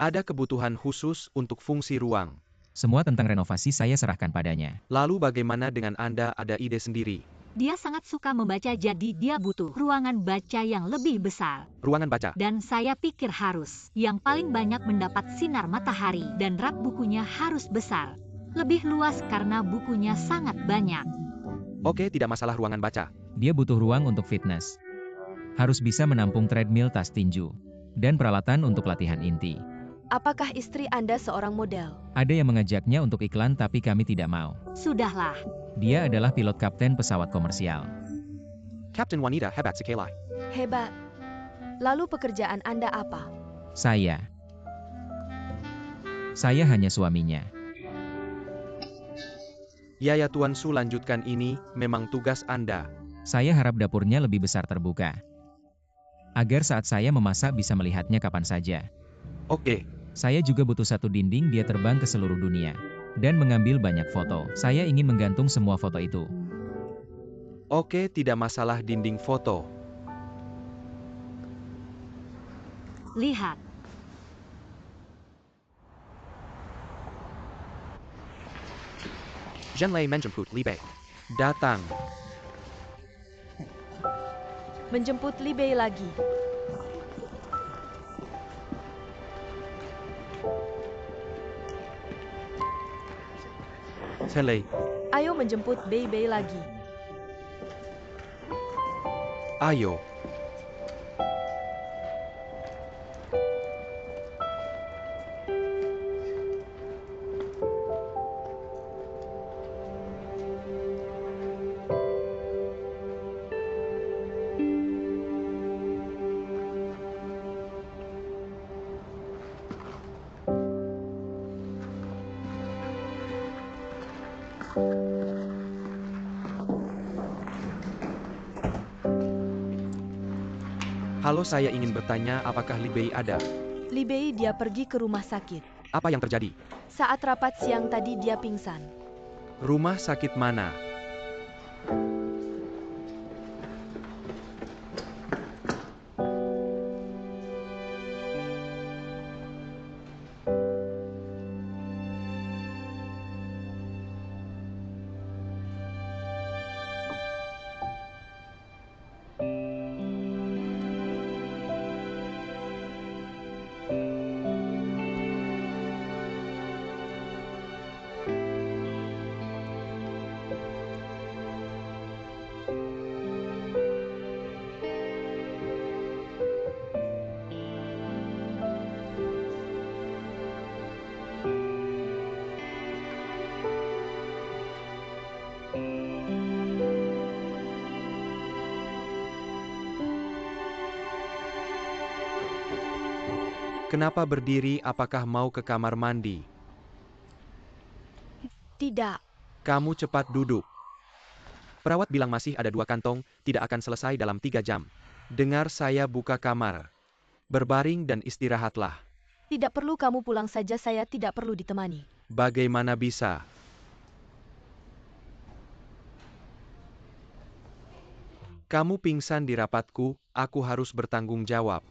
Ada kebutuhan khusus untuk fungsi ruang. Semua tentang renovasi saya serahkan padanya. Lalu bagaimana dengan Anda ada ide sendiri? Dia sangat suka membaca, jadi dia butuh ruangan baca yang lebih besar. Ruangan baca. Dan saya pikir harus yang paling banyak mendapat sinar matahari, dan rak bukunya harus besar. Lebih luas karena bukunya sangat banyak. Oke, tidak masalah ruangan baca. Dia butuh ruang untuk fitness. Harus bisa menampung treadmill, tas tinju, dan peralatan untuk latihan inti. Apakah istri Anda seorang model? Ada yang mengajaknya untuk iklan tapi kami tidak mau. Sudahlah. Dia adalah pilot kapten pesawat komersial. Captain Wanita hebat sekali. Hebat. Lalu pekerjaan Anda apa? Saya hanya suaminya. Ya Tuan Su, lanjutkan ini, memang tugas Anda. Saya harap dapurnya lebih besar terbuka. Agar saat saya memasak bisa melihatnya kapan saja. Oke. Saya juga butuh satu dinding dia terbang ke seluruh dunia. Dan mengambil banyak foto. Saya ingin menggantung semua foto itu. Oke, tidak masalah dinding foto. Lihat. Zhenlei menjemput Li Bei. Datang. Menjemput Li Bei lagi. Zhenlei. Ayo menjemput Bei Bei lagi. Ayo. Halo, saya ingin bertanya apakah Li Bei ada? Li Bei dia pergi ke rumah sakit. Apa yang terjadi? Saat rapat siang tadi dia pingsan. Rumah sakit mana? Kenapa berdiri? Apakah mau ke kamar mandi? Tidak. Kamu cepat duduk. Perawat bilang masih ada 2 kantong, tidak akan selesai dalam 3 jam. Dengar saya, buka kamar. Berbaring dan istirahatlah. Tidak perlu, kamu pulang saja, saya tidak perlu ditemani. Bagaimana bisa? Kamu pingsan di rapatku, aku harus bertanggung jawab.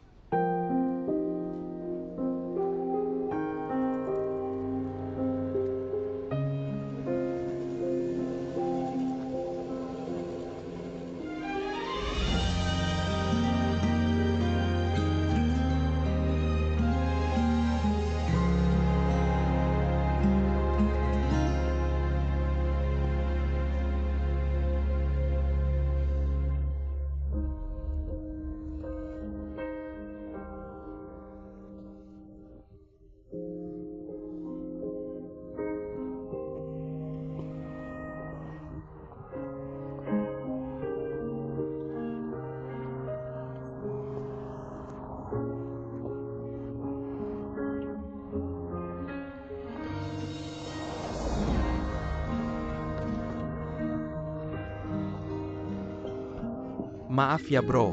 Maaf ya bro.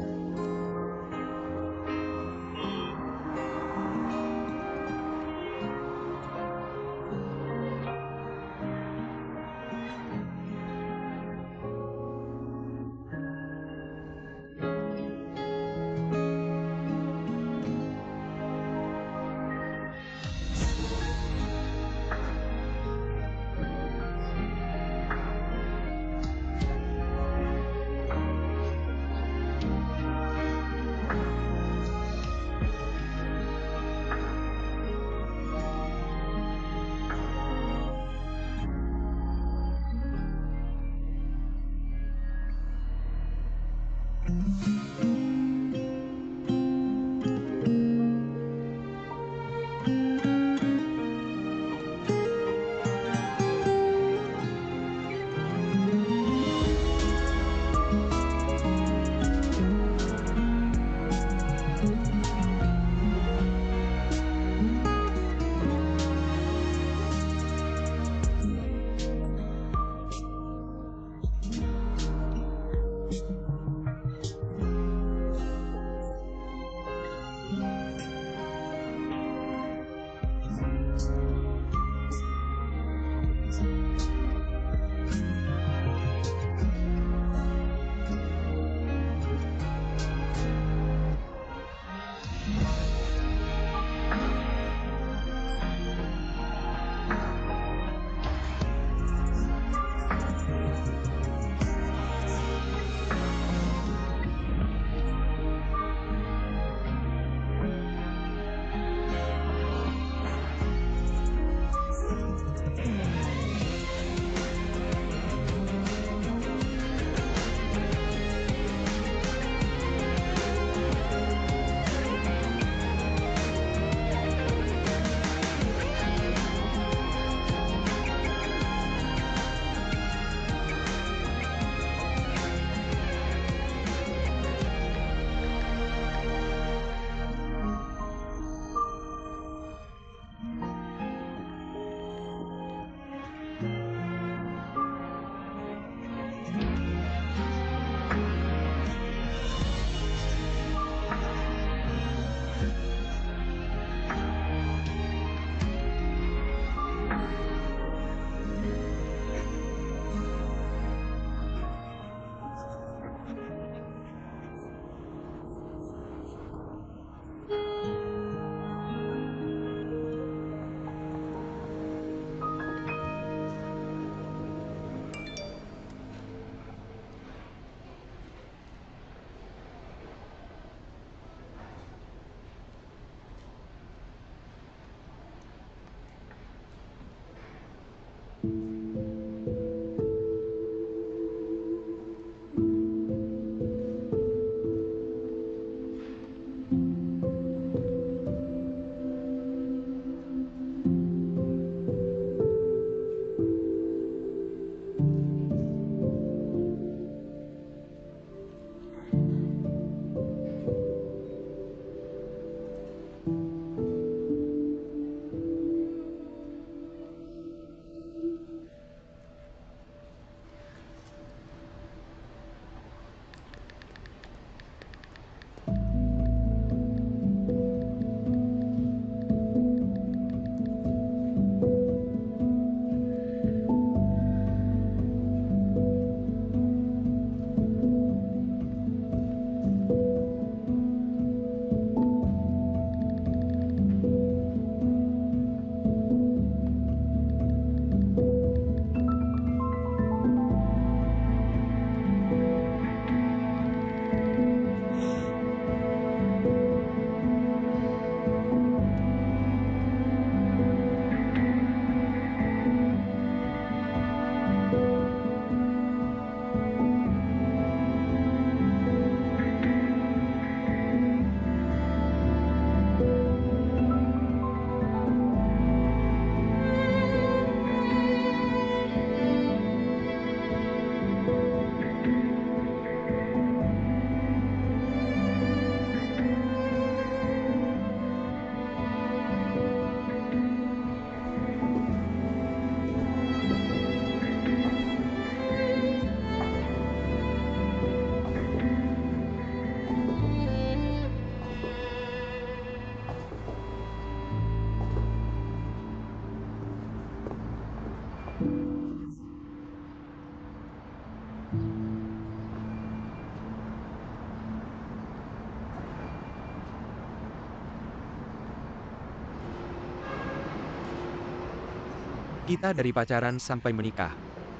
Kita dari pacaran sampai menikah.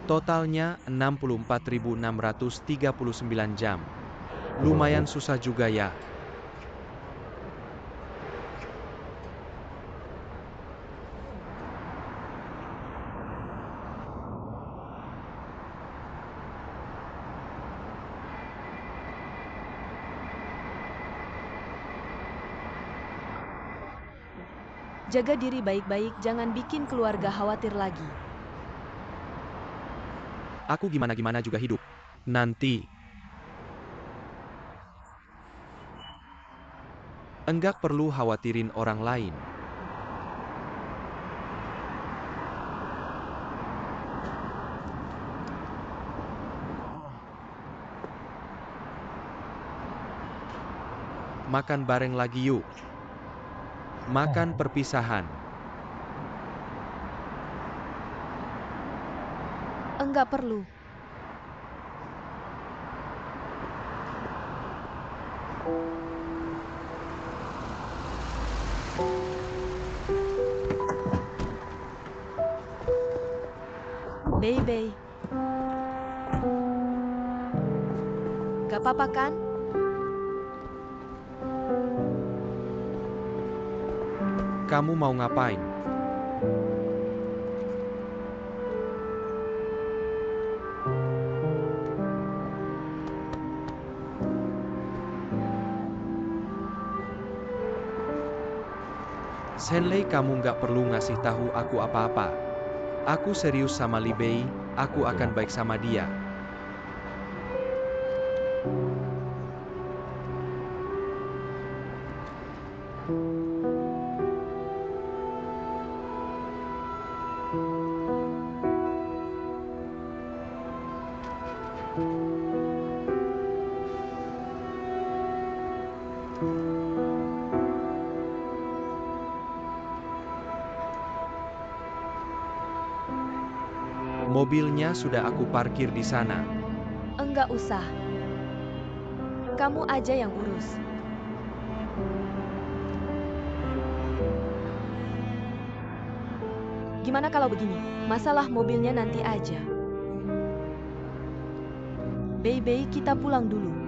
Totalnya 64.639 jam. Lumayan susah juga ya. Jaga diri baik-baik, jangan bikin keluarga khawatir lagi. Aku gimana-gimana juga hidup. Nanti. Enggak perlu khawatirin orang lain. Makan bareng lagi yuk. Makan perpisahan. Enggak perlu. Baby. Gak apa-apa kan? Kamu mau ngapain? Shenlei, kamu nggak perlu ngasih tahu aku apa-apa. Aku serius sama Li Bei, aku akan baik sama dia. Mobilnya sudah aku parkir di sana. Enggak usah. Kamu aja yang urus. Gimana kalau begini? Masalah mobilnya nanti aja. Baby, kita pulang dulu.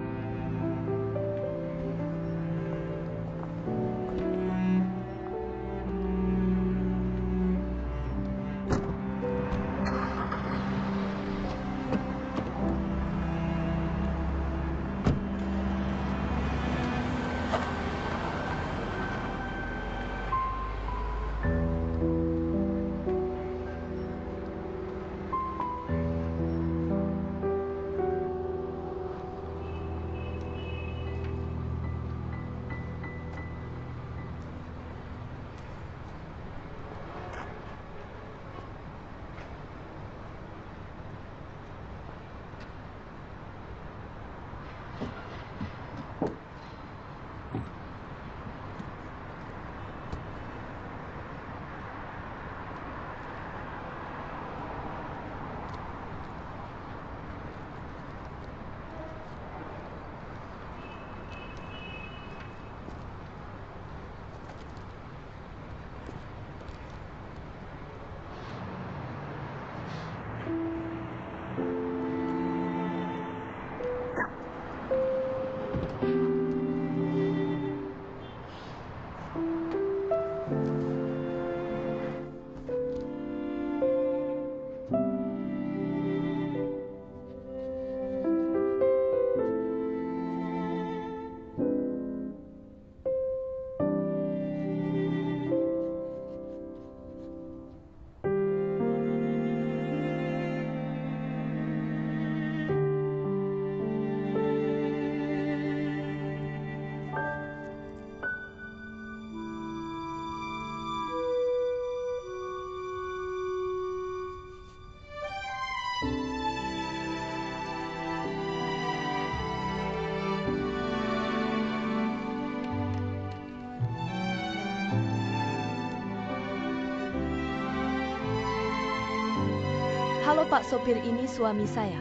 Halo Pak sopir, ini suami saya.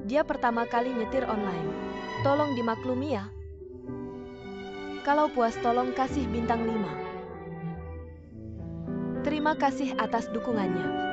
Dia pertama kali nyetir online. Tolong dimaklumi ya. Kalau puas tolong kasih bintang 5. Terima Terima kasih atas dukungannya.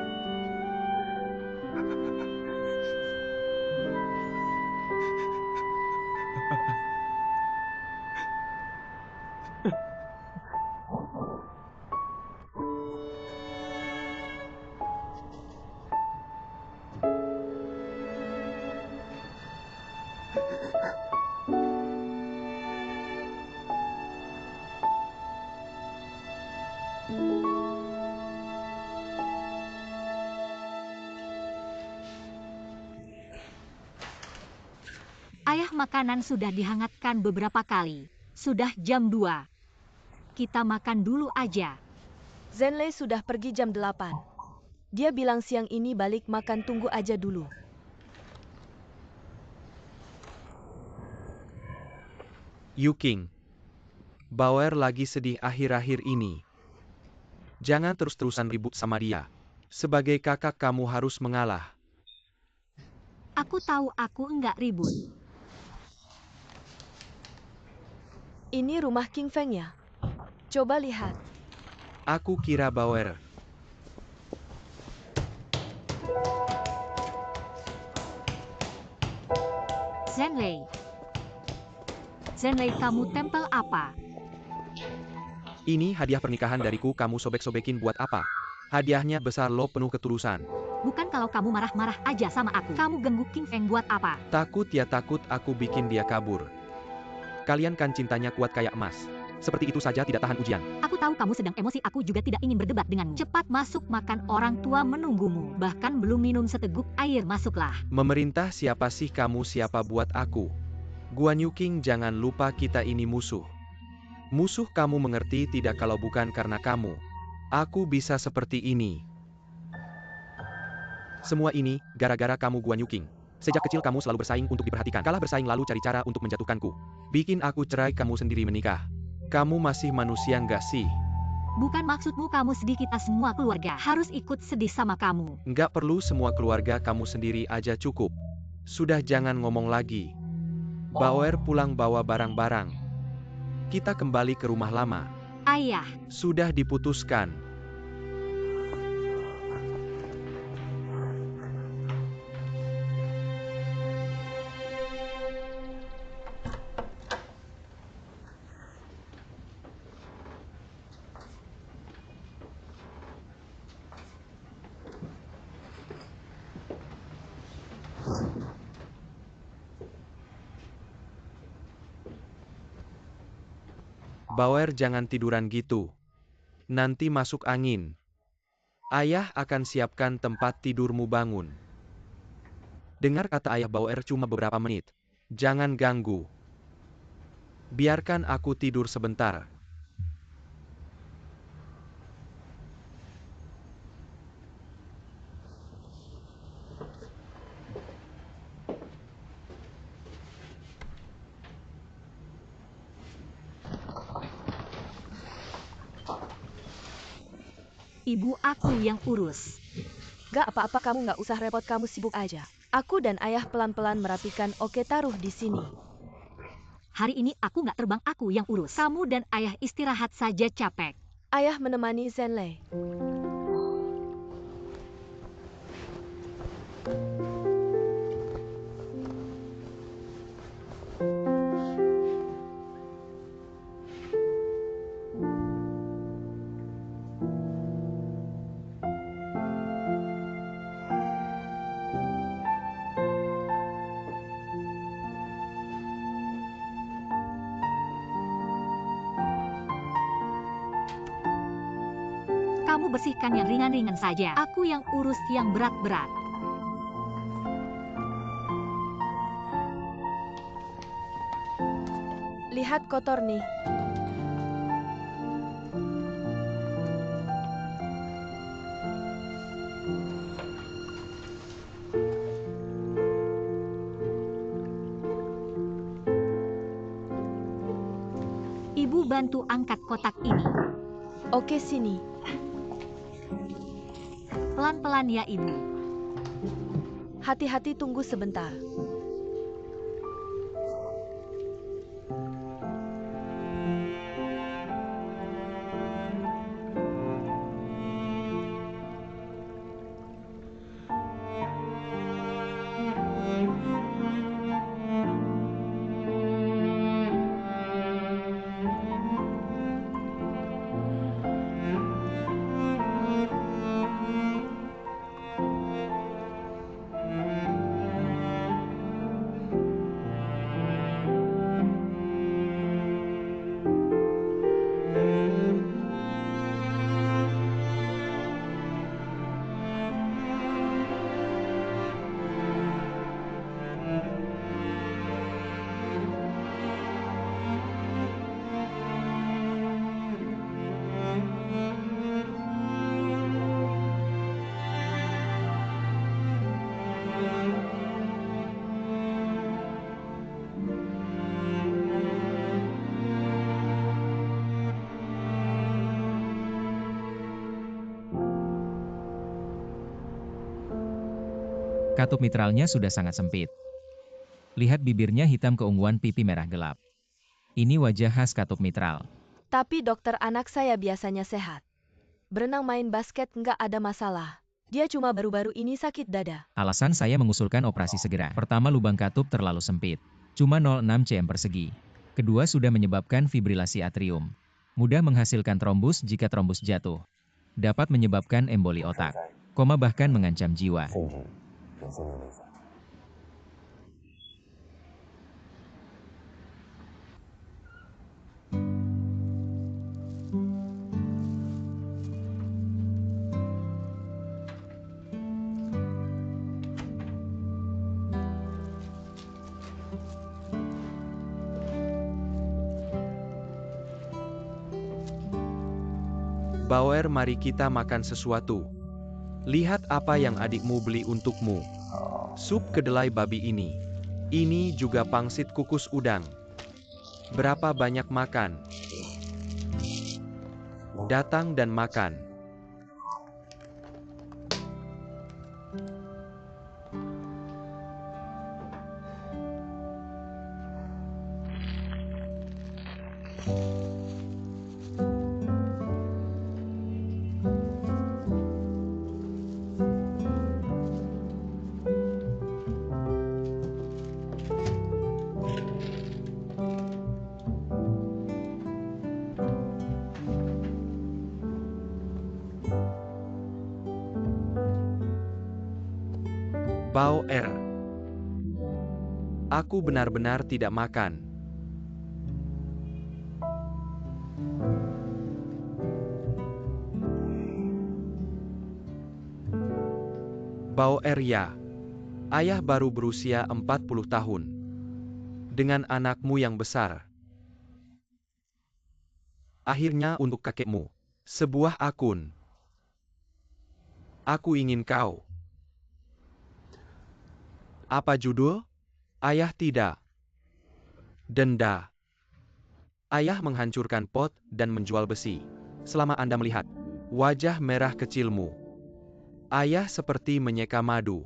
Ayah, makanan sudah dihangatkan beberapa kali. Sudah jam 2. Kita makan dulu aja. Zenlei sudah pergi jam 8. Dia bilang siang ini balik makan, tunggu aja dulu. Yuking. Bauer lagi sedih akhir-akhir ini. Jangan terus-terusan ribut sama dia. Sebagai kakak kamu harus mengalah. Aku tahu aku enggak ribut. Ini rumah King Feng ya? Coba lihat. Aku kira Bauer. Zenlei. Zenlei, kamu tempel apa? Ini hadiah pernikahan dariku, kamu sobek-sobekin buat apa? Hadiahnya besar loh, penuh ketulusan. Bukan kalau kamu marah-marah aja sama aku. Kamu ganggu King Feng buat apa? Takut ya, takut aku bikin dia kabur. Kalian kan cintanya kuat kayak emas. Seperti itu saja tidak tahan ujian. Aku tahu kamu sedang emosi, aku juga tidak ingin berdebat denganmu. Cepat masuk makan, orang tua menunggumu. Bahkan belum minum seteguk air, masuklah. Memerintah siapa sih kamu, siapa buat aku? Guan Yuking, jangan lupa kita ini musuh. Musuh, kamu mengerti tidak? Kalau bukan karena kamu, aku bisa seperti ini. Semua ini gara-gara kamu, Guan Yuking. Sejak kecil kamu selalu bersaing untuk diperhatikan. Kalah bersaing lalu cari cara untuk menjatuhkanku. Bikin aku cerai, kamu sendiri menikah. Kamu masih manusia nggak sih? Bukan maksudmu kamu sedih, kita semua keluarga harus ikut sedih sama kamu. Nggak perlu semua keluarga, kamu sendiri aja cukup. Sudah, jangan ngomong lagi. Bauer pulang bawa barang-barang. Kita kembali ke rumah lama. Ayah, Sudah diputuskan. Bauer, jangan tiduran gitu. Nanti masuk angin. Ayah akan siapkan tempat tidurmu, bangun. Dengar kata ayah, Bauer, cuma beberapa menit. Jangan ganggu. Biarkan aku tidur sebentar. ibu aku yang urus. Gak apa-apa, kamu gak usah repot, kamu sibuk aja. Aku dan ayah pelan-pelan merapikan. Oke, taruh di sini. Hari ini aku nggak terbang, aku yang urus. Kamu dan ayah istirahat saja, capek. Ayah menemani Zenlei. Kamu bersihkan yang ringan-ringan saja. Aku yang urus yang berat-berat. Lihat, kotor nih. Ibu bantu angkat kotak ini. Oke, sini. Pelan-pelan ya, ibu. Hati-hati, tunggu sebentar. Katup mitralnya sudah sangat sempit. Lihat bibirnya hitam keunguan pipi merah gelap. Ini wajah khas katup mitral. Tapi dokter, anak saya biasanya sehat. Berenang main basket nggak ada masalah. Dia cuma baru-baru ini sakit dada. Alasan saya mengusulkan operasi segera. Pertama, lubang katup terlalu sempit. Cuma 0,6 cm persegi. Kedua, sudah menyebabkan fibrilasi atrium. Mudah menghasilkan trombus jika trombus jatuh. Dapat menyebabkan emboli otak. Bahkan mengancam jiwa. Bauer, mari kita makan sesuatu. Lihat apa yang adikmu beli untukmu. Sup kedelai babi ini. Ini juga pangsit kukus udang. Berapa banyak makan? Datang dan makan. Bauer, aku benar-benar tidak makan. Bauer, ya. Ayah baru berusia 40 tahun. Dengan anakmu yang besar. Akhirnya untuk kakekmu. Sebuah akun. Aku ingin kau. Apa judul? Ayah tidak. Denda. Ayah menghancurkan pot dan menjual besi. Selama Anda melihat wajah merah kecilmu. Ayah seperti menyeka madu.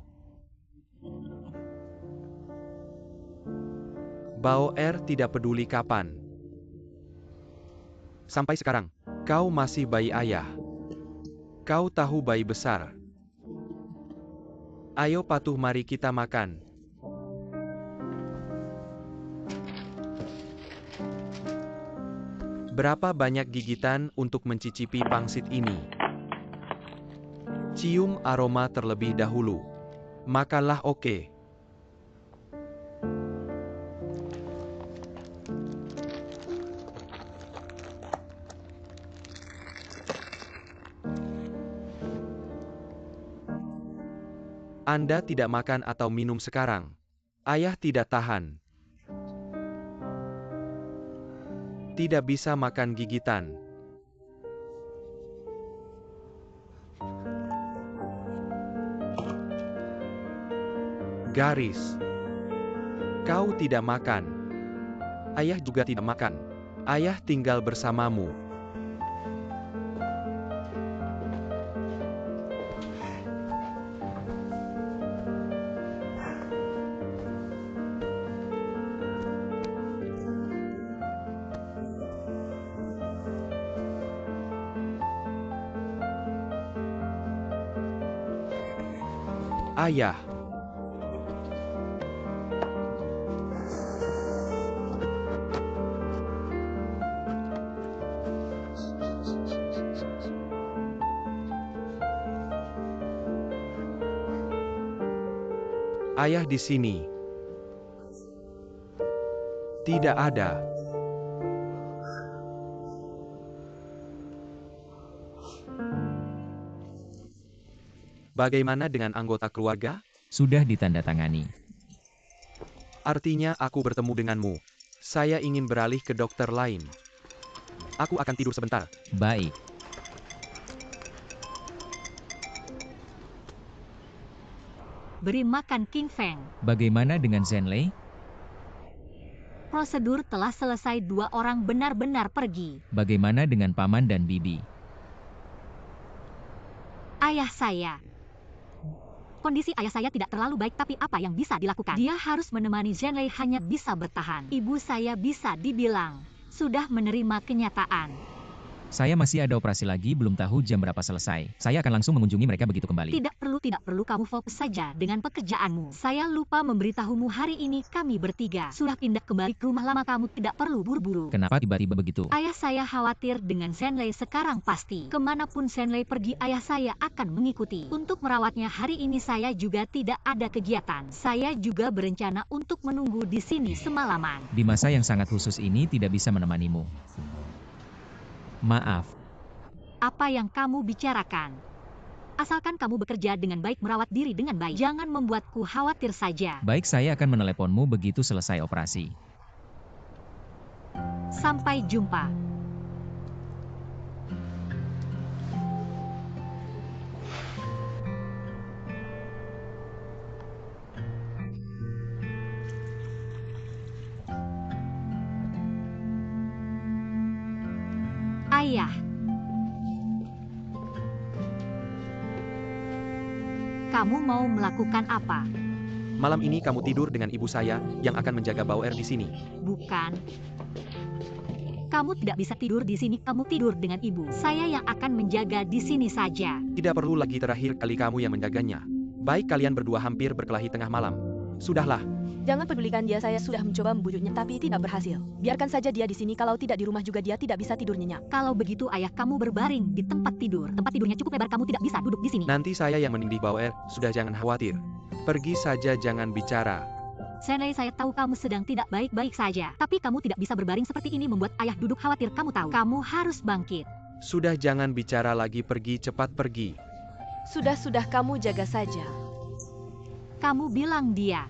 Bauer tidak peduli kapan. Sampai sekarang, kau masih bayi ayah. Kau tahu bayi besar. Ayo patuh, mari kita makan. Berapa banyak gigitan untuk mencicipi pangsit ini? Cium aroma terlebih dahulu. Makanlah, oke. Anda tidak makan atau minum sekarang. Ayah tidak tahan. Tidak bisa makan gigitan. Garis. Kau tidak makan. Ayah juga tidak makan. Ayah tinggal bersamamu. Ayah. Ayah di sini. Tidak ada. Bagaimana dengan anggota keluarga? Sudah ditandatangani. Artinya aku bertemu denganmu. Saya ingin beralih ke dokter lain. Aku akan tidur sebentar. Baik. Beri makan King Feng. Bagaimana dengan Zenlei? Prosedur telah selesai, 2 orang benar-benar pergi. Bagaimana dengan Paman dan Bibi? Ayah saya. Kondisi ayah saya tidak terlalu baik, tapi apa yang bisa dilakukan? Dia harus menemani Zhenlei, hanya bisa bertahan. Ibu saya bisa dibilang sudah menerima kenyataan. Saya masih ada operasi lagi, belum tahu jam berapa selesai. Saya akan langsung mengunjungi mereka begitu kembali. Tidak perlu, kamu fokus saja dengan pekerjaanmu. Saya lupa memberitahumu, hari ini kami bertiga sudah pindah kembali ke rumah lama, kamu tidak perlu buru-buru. Kenapa tiba-tiba begitu? Ayah saya khawatir dengan Zhenlei sekarang pasti. Kemanapun Zhenlei pergi, ayah saya akan mengikuti. Untuk merawatnya hari ini saya juga tidak ada kegiatan. Saya juga berencana untuk menunggu di sini semalaman. Di masa yang sangat khusus ini tidak bisa menemanimu. Maaf. Apa yang kamu bicarakan? Asalkan kamu bekerja dengan baik, merawat diri dengan baik. Jangan membuatku khawatir saja. Baik, saya akan meneleponmu begitu selesai operasi. Sampai jumpa. Ayah. Kamu mau melakukan apa? Malam ini kamu tidur dengan ibu saya yang akan menjaga Bauer di sini. Bukan. Kamu tidak bisa tidur di sini, kamu tidur dengan ibu. Saya yang akan menjaga di sini saja. Tidak perlu lagi, terakhir kali kamu yang menjaganya. Baik, kalian berdua hampir berkelahi tengah malam. Sudahlah. Jangan pedulikan dia, saya sudah mencoba membujuknya tapi tidak berhasil. Biarkan saja dia di sini, kalau tidak di rumah juga dia tidak bisa tidur nyenyak. Kalau begitu ayah kamu berbaring di tempat tidur. Tempat tidurnya cukup lebar, kamu tidak bisa duduk di sini. Nanti saya yang menindih Bauer, sudah jangan khawatir. Pergi saja, jangan bicara. Zhenlei, saya tahu kamu sedang tidak baik-baik saja. Tapi kamu tidak bisa berbaring seperti ini, membuat ayah duduk khawatir. Kamu tahu, kamu harus bangkit. Sudah, jangan bicara lagi, pergi, cepat pergi. Sudah, kamu jaga saja. Kamu bilang dia.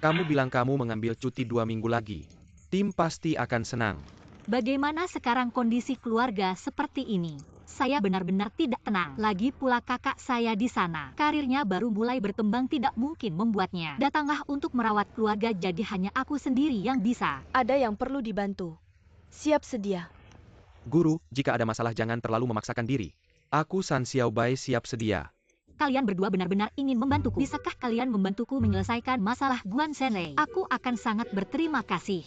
Kamu bilang kamu mengambil cuti 2 minggu lagi. Tim pasti akan senang. Bagaimana sekarang kondisi keluarga seperti ini? Saya benar-benar tidak tenang. Lagi pula kakak saya di sana. Karirnya baru mulai berkembang, tidak mungkin membuatnya datanglah untuk merawat keluarga, jadi hanya aku sendiri yang bisa. Ada yang perlu dibantu. Siap sedia. Guru, jika ada masalah jangan terlalu memaksakan diri. Aku San Xiaobai siap sedia. Kalian berdua benar-benar ingin membantuku. Bisakah kalian membantuku menyelesaikan masalah Guan Zhenlei? Aku akan sangat berterima kasih.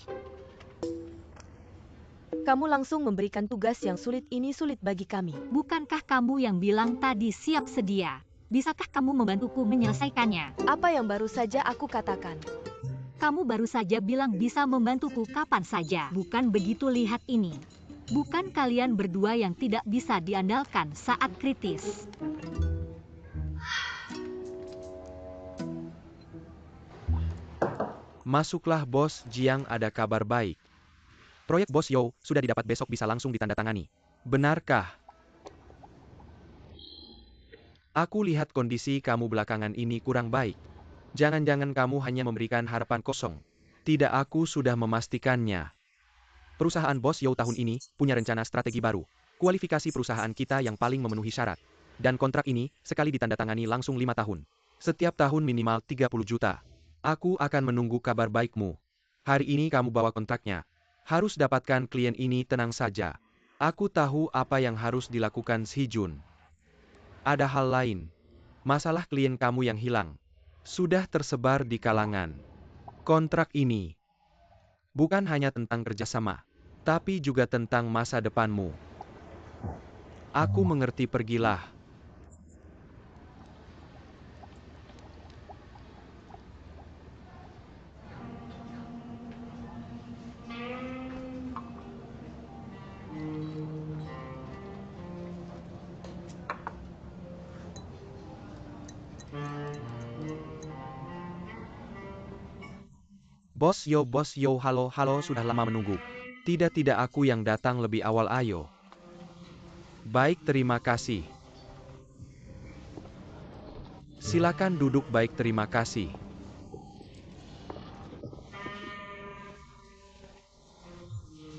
Kamu langsung memberikan tugas yang sulit ini, sulit bagi kami. Bukankah kamu yang bilang tadi siap sedia? Bisakah kamu membantuku menyelesaikannya? Apa yang baru saja aku katakan? Kamu baru saja bilang bisa membantuku kapan saja. Bukan begitu, lihat ini. Bukan kalian berdua yang tidak bisa diandalkan saat kritis. Masuklah Bos Jiang, ada kabar baik. Proyek Bos You sudah didapat, besok bisa langsung ditandatangani. Benarkah? Aku lihat kondisi kamu belakangan ini kurang baik. Jangan-jangan kamu hanya memberikan harapan kosong. Tidak, aku sudah memastikannya. Perusahaan Bos You tahun ini punya rencana strategi baru. Kualifikasi perusahaan kita yang paling memenuhi syarat. Dan kontrak ini sekali ditandatangani langsung 5 tahun. Setiap tahun minimal 30 juta. Aku akan menunggu kabar baikmu. Hari ini kamu bawa kontraknya. Harus dapatkan klien ini, tenang saja. Aku tahu apa yang harus dilakukan Shijun. Ada hal lain. Masalah klien kamu yang hilang. Sudah tersebar di kalangan. Kontrak ini bukan hanya tentang kerjasama, tapi juga tentang masa depanmu. Aku mengerti, pergilah. Bos Yo, halo, sudah lama menunggu. Tidak, aku yang datang lebih awal, ayo. Baik, terima kasih. Silakan duduk, baik, terima kasih.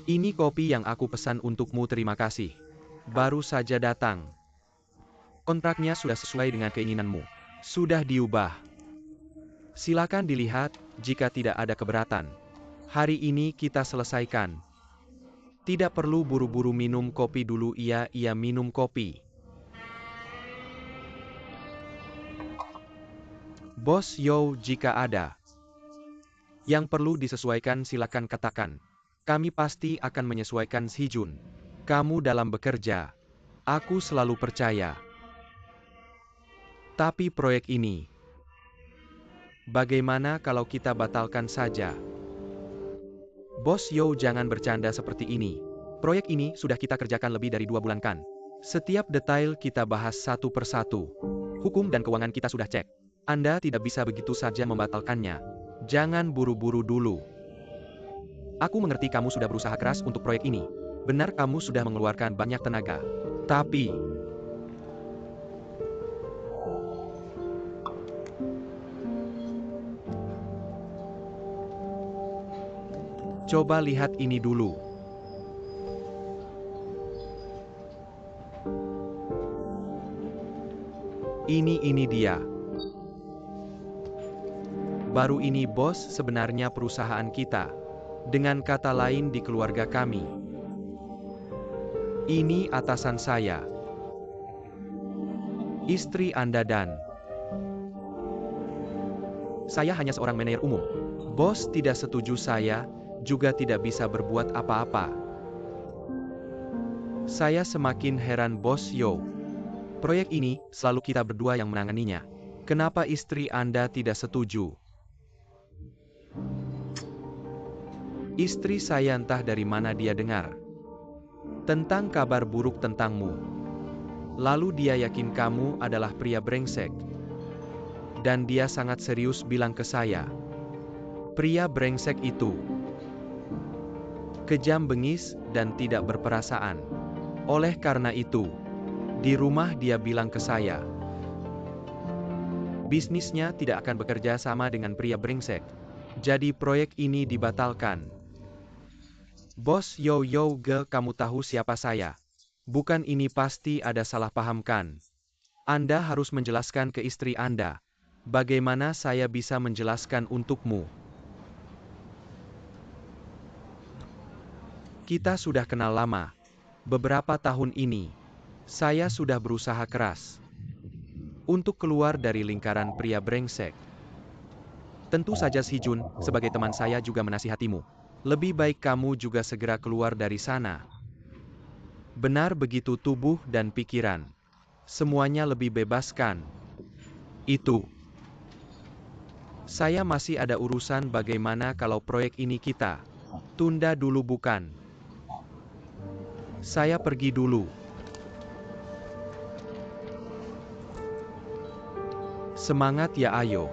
Ini kopi yang aku pesan untukmu, terima kasih. Baru saja datang. Kontraknya sudah sesuai dengan keinginanmu. Sudah diubah. Silakan dilihat, jika tidak ada keberatan. Hari ini kita selesaikan. Tidak perlu buru-buru minum kopi dulu. Iya minum kopi. Bos Yo, jika ada yang perlu disesuaikan silakan katakan. Kami pasti akan menyesuaikan Sijun. Kamu dalam bekerja. Aku selalu percaya. Tapi proyek ini, bagaimana kalau kita batalkan saja? Bos Yo, jangan bercanda seperti ini. Proyek ini sudah kita kerjakan lebih dari 2 bulan kan? Setiap detail kita bahas satu persatu. Hukum dan keuangan kita sudah cek. Anda tidak bisa begitu saja membatalkannya. Jangan buru-buru dulu. Aku mengerti kamu sudah berusaha keras untuk proyek ini. Benar, kamu sudah mengeluarkan banyak tenaga. Tapi coba lihat ini dulu. Ini dia. Baru ini bos, sebenarnya perusahaan kita. Dengan kata lain di keluarga kami. Ini atasan saya. Istri Anda dan saya hanya seorang manajer umum. Bos tidak setuju, saya juga tidak bisa berbuat apa-apa. Saya semakin heran Bos Yo. Proyek ini selalu kita berdua yang menanganinya. Kenapa istri Anda tidak setuju? Istri saya entah dari mana dia dengar tentang kabar buruk tentangmu. Lalu dia yakin kamu adalah pria brengsek. Dan dia sangat serius bilang ke saya. Pria brengsek itu kejam, bengis, dan tidak berperasaan. Oleh karena itu, di rumah dia bilang ke saya, bisnisnya tidak akan bekerja sama dengan pria brengsek. Jadi proyek ini dibatalkan. Bos Yo, kamu tahu siapa saya? Bukan, ini pasti ada salah paham kan? Anda harus menjelaskan ke istri Anda. Bagaimana saya bisa menjelaskan untukmu? Kita sudah kenal lama. Beberapa tahun ini, saya sudah berusaha keras untuk keluar dari lingkaran pria brengsek. Tentu saja Sijun, sebagai teman saya juga menasihatimu. Lebih baik kamu juga segera keluar dari sana. Benar begitu, tubuh dan pikiran. Semuanya lebih bebas kan? Itu. Saya masih ada urusan. Bagaimana kalau proyek ini kita tunda dulu, bukan? Saya pergi dulu. Semangat ya, ayo.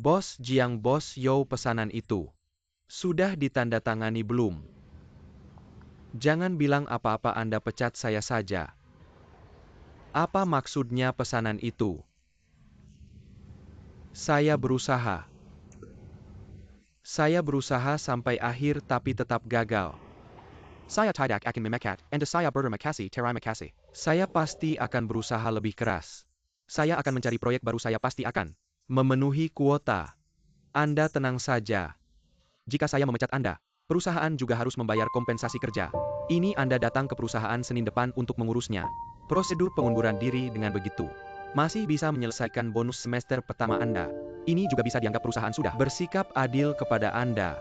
Bos Jiang, Bos Yo, pesanan itu sudah ditandatangani belum? Jangan bilang apa-apa, Anda pecat saya saja. Apa maksudnya pesanan itu? Saya berusaha sampai akhir tapi tetap gagal. Saya tidak akan memecat, Anda saya berterima kasih, terima kasih. Saya pasti akan berusaha lebih keras. Saya akan mencari proyek baru, saya pasti akan memenuhi kuota. Anda tenang saja. Jika saya memecat Anda, perusahaan juga harus membayar kompensasi kerja. Ini Anda datang ke perusahaan Senin depan untuk mengurusnya. Prosedur pengunduran diri dengan begitu masih bisa menyelesaikan bonus semester pertama Anda. Ini juga bisa dianggap perusahaan sudah bersikap adil kepada Anda.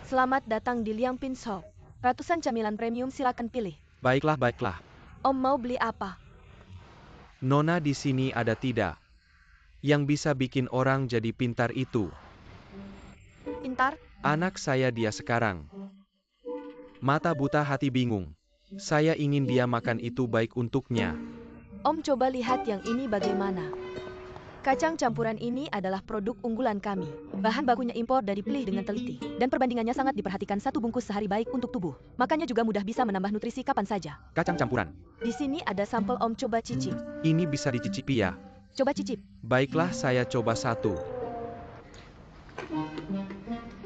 Selamat datang di Liang Pin Shop. Ratusan camilan premium, silakan pilih. Baiklah, baiklah. Om mau beli apa? Nona di sini ada tidak? Yang bisa bikin orang jadi pintar itu. Pintar? Anak saya dia sekarang. Mata buta hati bingung. Saya ingin dia makan itu baik untuknya. Om coba lihat yang ini bagaimana. Kacang campuran ini adalah produk unggulan kami. Bahan bakunya impor dari pilih dengan teliti. Dan perbandingannya sangat diperhatikan, satu bungkus sehari baik untuk tubuh. Makannya juga mudah, bisa menambah nutrisi kapan saja. Kacang campuran. Di sini ada sampel, Om coba cicip. Ini bisa dicicipi ya? Coba cicip. Baiklah, saya coba satu.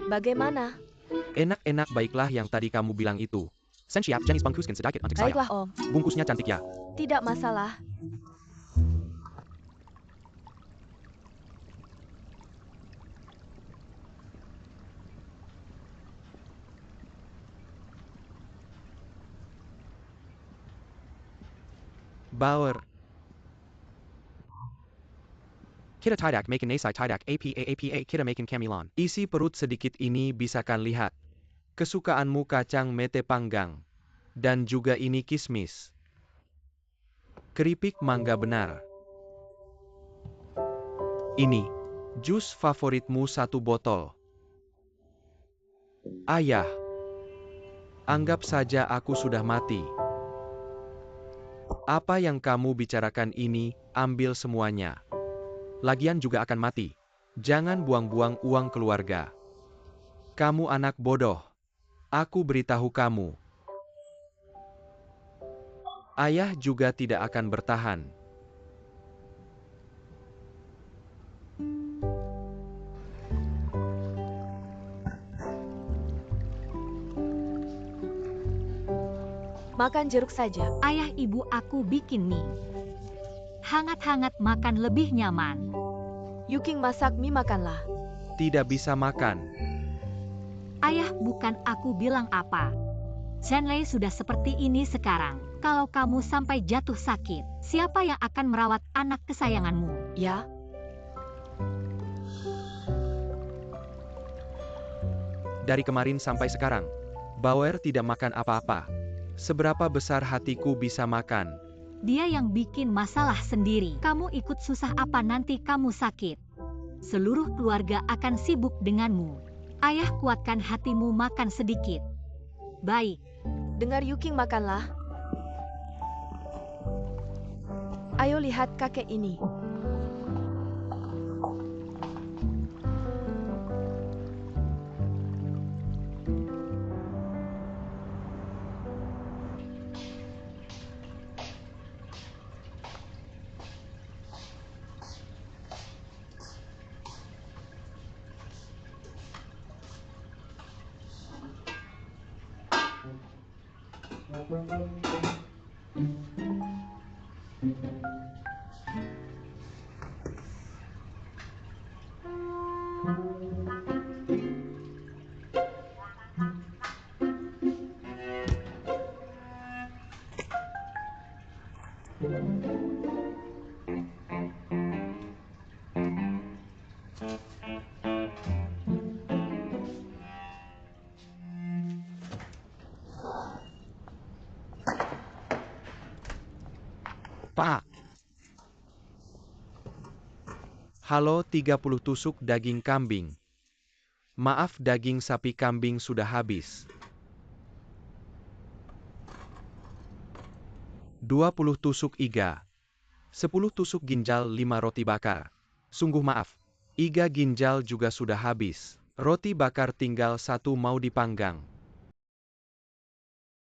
Bagaimana? Enak-enak, baiklah yang tadi kamu bilang itu. Sensiap jenis bungkuskan sedikit untuk saya. Baiklah Om. Bungkusnya cantik ya? Tidak masalah. Bauer. Kita tidak makan nasi tidak apa kita makan camilan. Isi perut sedikit ini bisakan lihat. Kesukaanmu kacang mete panggang. Dan juga ini kismis. Keripik mangga benar. Ini. Jus favoritmu satu botol. Ayah. Anggap saja aku sudah mati. Apa yang kamu bicarakan ini, ambil semuanya. Lagian juga akan mati. Jangan buang-buang uang keluarga. Kamu anak bodoh. Aku beritahu kamu. Ayah juga tidak akan bertahan. Makan jeruk saja. Ayah ibu aku bikin mie. Hangat-hangat makan lebih nyaman. Yuking masak mie, makanlah. Tidak bisa makan. Ayah, bukan aku bilang apa. Zenlei sudah seperti ini sekarang. Kalau kamu sampai jatuh sakit, siapa yang akan merawat anak kesayanganmu? Ya. Dari kemarin sampai sekarang, Bauer tidak makan apa-apa. Seberapa besar hatiku bisa makan? Dia yang bikin masalah sendiri. Kamu ikut susah apa nanti kamu sakit? Seluruh keluarga akan sibuk denganmu. Ayah, kuatkan hatimu, makan sedikit. Baik. Dengar Yuking, makanlah. Ayo lihat kakek ini. Pak. Halo, 30 tusuk daging kambing. Maaf, daging sapi kambing sudah habis. 20 tusuk iga. 10 tusuk ginjal, 5 roti bakar. Sungguh maaf, iga ginjal juga sudah habis. Roti bakar tinggal 1 mau dipanggang.